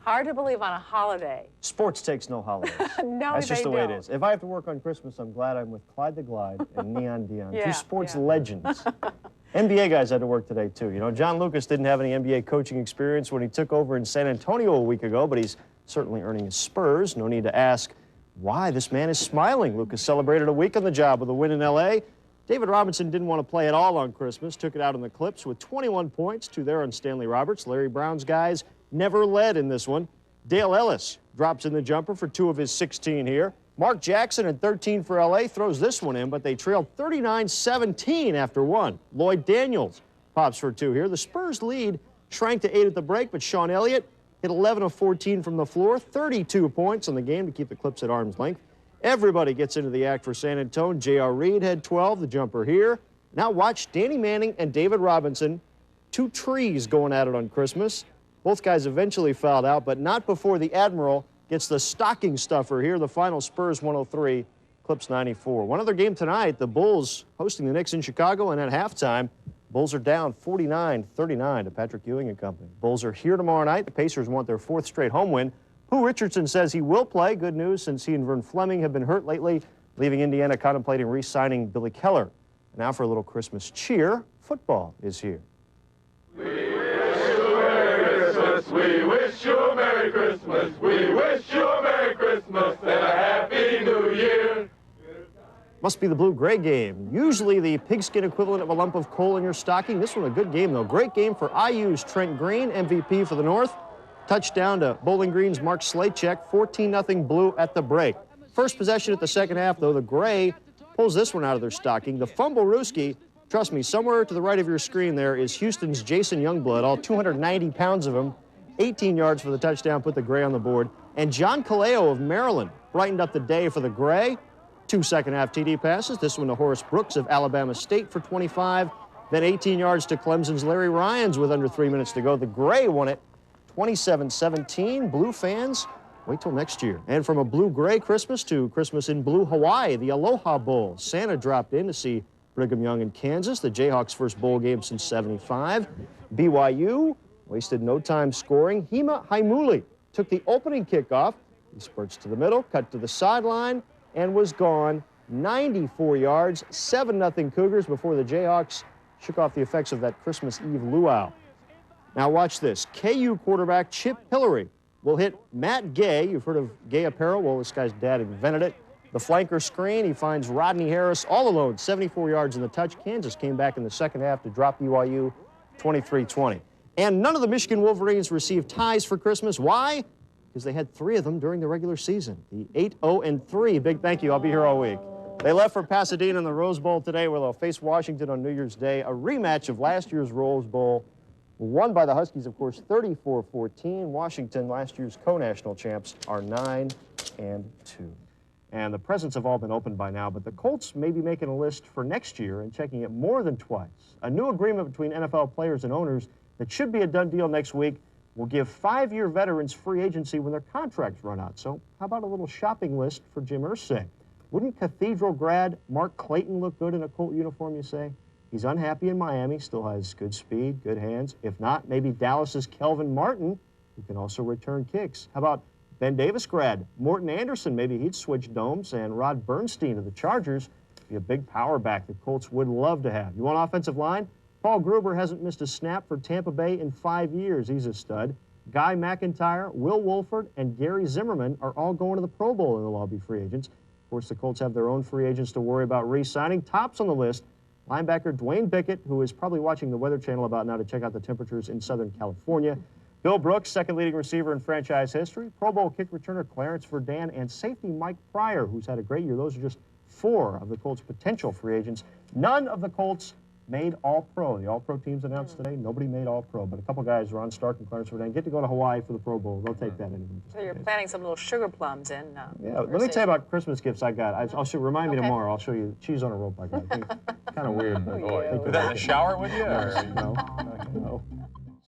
Hard to believe on a holiday. Sports takes no holidays. No, That's just the way it don't. is. If I have to work on Christmas, I'm glad I'm with Clyde the Glide and Neon Dion, Yeah, two sports legends. NBA guys had to work today, too. You know, John Lucas didn't have any NBA coaching experience when he took over in San Antonio a week ago, but he's certainly earning his Spurs. No need to ask why this man is smiling. Lucas celebrated a week on the job with a win in L.A. David Robinson didn't want to play at all on Christmas, took it out on the Clips with 21 points, 2 there on Stanley Roberts. Larry Brown's guys never led in this one. Dale Ellis drops in the jumper for 2 of his 16 here. Mark Jackson at 13 for L.A. throws this one in, but they trailed 39-17 after 1. Lloyd Daniels pops for 2 here. The Spurs lead shrank to 8 at the break, but Sean Elliott hit 11 of 14 from the floor, 32 points on the game to keep the Clips at arm's length. Everybody gets into the act for San Antonio. J.R. Reed had 12, the jumper here. Now watch Danny Manning and David Robinson, 2 trees going at it on Christmas. Both guys eventually fouled out, but not before the Admiral gets the stocking stuffer here. The final Spurs 103, Clips 94. One other game tonight, the Bulls hosting the Knicks in Chicago, and at halftime, Bulls are down 49-39 to Patrick Ewing and company. Bulls are here tomorrow night. The Pacers want their 4th straight home win. Pooh Richardson says he will play. Good news, since he and Vern Fleming have been hurt lately, leaving Indiana contemplating re-signing Billy Keller. Now for a little Christmas cheer, football is here. We wish you a Merry Christmas. We wish you a Merry Christmas and a Happy New Year. Must be the blue-gray game. Usually the pigskin equivalent of a lump of coal in your stocking. This one a good game, though. Great game for IU's Trent Green, MVP for the North. Touchdown to Bowling Green's Mark Slachek, 14-0 Blue at the break. First possession at the second half, though, the Gray pulls this one out of their stocking. The fumble-rooski, trust me, somewhere to the right of your screen there is Houston's Jason Youngblood, all 290 pounds of him. 18 yards for the touchdown, put the Gray on the board. And John Kaleo of Maryland brightened up the day for the Gray. 2 second-half TD passes. This one to Horace Brooks of Alabama State for 25. Then 18 yards to Clemson's Larry Ryans with under 3 minutes to go. The Gray won it 27-17. Blue fans, wait till next year. And from a blue-gray Christmas to Christmas in blue Hawaii, the Aloha Bowl. Santa dropped in to see Brigham Young in Kansas, the Jayhawks' first bowl game since '75. BYU wasted no time scoring. Hima Haimuli took the opening kickoff. He spurts to the middle, cut to the sideline, and was gone 94 yards, 7-0 Cougars before the Jayhawks shook off the effects of that Christmas Eve luau. Now watch this. KU quarterback Chip Hillary will hit Matt Gay. You've heard of Gay Apparel? Well, this guy's dad invented it. The flanker screen, he finds Rodney Harris all alone, 74 yards in the touch. Kansas came back in the second half to drop BYU 23-20. And none of the Michigan Wolverines received ties for Christmas. Why? Because they had 3 of them during the regular season. The 8-0-3. Big thank you. I'll be here all week. They left for Pasadena in the Rose Bowl today, where they'll face Washington on New Year's Day. A rematch of last year's Rose Bowl, won by the Huskies, of course, 34-14. Washington, last year's co-national champs, are 9-2. And the presents have all been opened by now, but the Colts may be making a list for next year and checking it more than twice. A new agreement between NFL players and owners that should be a done deal next week will give 5-year veterans free agency when their contracts run out. So how about a little shopping list for Jim Irsay? Wouldn't Cathedral grad Mark Clayton look good in a Colt uniform, you say? He's unhappy in Miami, still has good speed, good hands. If not, maybe Dallas's Kelvin Martin, who can also return kicks. How about Ben Davis grad Morton Anderson? Maybe he'd switch domes. And Rod Bernstein of the Chargers, be a big power back the Colts would love to have. You want offensive line? Paul Gruber hasn't missed a snap for Tampa Bay in 5 years. He's a stud. Guy McIntyre, Will Wolford, and Gary Zimmerman are all going to the Pro Bowl and they'll all be free agents. Of course, the Colts have their own free agents to worry about re-signing. Tops on the list, linebacker Dwayne Bickett, who is probably watching the Weather Channel about now to check out the temperatures in Southern California. Bill Brooks, second leading receiver in franchise history. Pro Bowl kick returner Clarence Verdun, and safety Mike Pryor, who's had a great year. Those are just 4 of the Colts' potential free agents. None of the Colts made All-Pro. The All-Pro teams announced today. Nobody made All-Pro, but a couple guys, Ron Stark and Clarence Verdun, get to go to Hawaii for the Pro Bowl. They'll take that anyway. So you're planning some little sugar plums in. Yeah, let me tell you about Christmas gifts I got. I'll show. Remind me tomorrow. I'll show you cheese on a rope I got. Kind of weird, but Is that in the shower with you? Or? No.